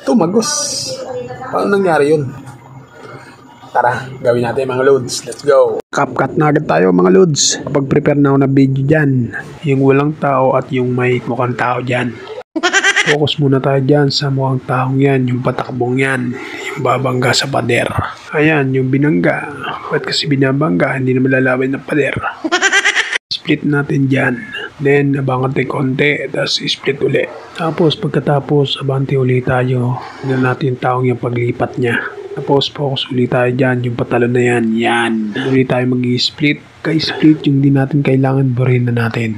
Tumagos. Paano nangyari yun? Tara, gawin natin mga lods. Let's go. CapCut na agad tayo mga lods. Kapag prepare na ako na video dyan. Yung walang tao at yung may mukhang tao dyan. Focus muna tayo dyan sa mukhang taong yan. Yung patakbong yan. Yung babangga sa pader. Ayan, yung binangga. Ba't kasi binabangga? Hindi na malalaban ng pader. Split natin dyan. Then, abangan tayo konti. Tapos, split uli. Tapos, pagkatapos, abanti uli tayo. Tignan natin yung taong yung paglipat niya. Tapos, focus uli tayo dyan. Yung patalon na yan. Yan. Uli tayo mag-split. Ka-split yung di natin kailangan, burin na natin.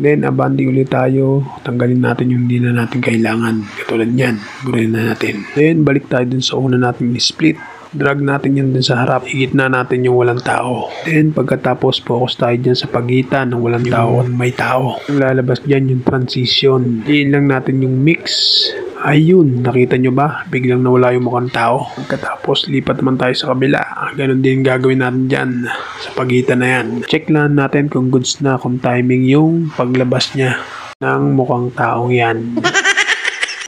Then, abanti uli tayo. Tanggalin natin yung di na natin kailangan. Katulad yan. Burin na natin. Then, balik tayo dun sa una natin split. Drag natin yan dun sa harap. Higit na natin yung walang tao. Then, pagkatapos, focus tayo dyan sa pagitan ng walang tao at may tao. Ang lalabas dyan yung transition. Diin lang natin yung mix. Ayun, nakita nyo ba? Biglang nawala yung mukhang tao. Pagkatapos, lipat naman tayo sa kabila. Ganon din gagawin natin dyan sa pagitan na yan. Check lang natin kung goods na, kung timing yung paglabas niya ng mukhang taong yan.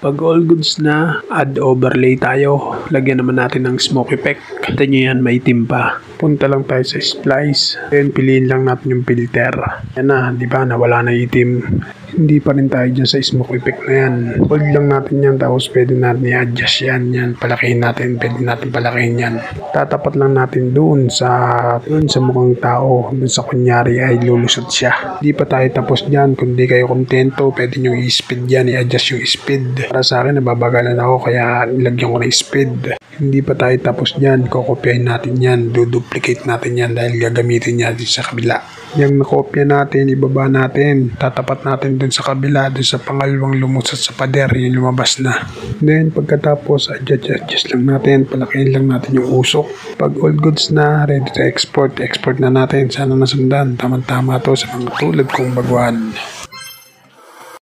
Pag all goods na, add overlay tayo. Lagyan naman natin ng smoke effect. Kita nyo yan, may itim pa. Punta lang tayo sa splice. Then, piliin lang natin yung filter. Yan na, di ba? Nawala na itim. Hindi pa rin tayo dyan sa smoke effect na yan. Hold lang natin yan, tapos pwede natin i-adjust yan. Palakihin natin, pwede natin palakihin yan. Tatapat lang natin doon sa mukhang tao. Doon sa kunyari ay lulusot siya. Hindi pa tayo tapos dyan. Kung di kayo kontento, pwede nyo i-speed yan, i-adjust yung speed. Para sa akin, nababagalan ako, kaya nilagyan ko na speed. Hindi pa tayo tapos dyan. Kokopyahin natin yan. Duplicate natin yan dahil gagamitin natin sa kabila. Yung nakopya natin, ibaba natin. Tatapat natin dun sa kabila, dun sa pangalawang lumusot sa pader, yung lumabas na. Then, pagkatapos, adjust lang natin. Palakihin lang natin yung usok. Pag all goods na, ready to export na natin. Sana nasundan. Tama-tama to sa mga tulad kong baguhan.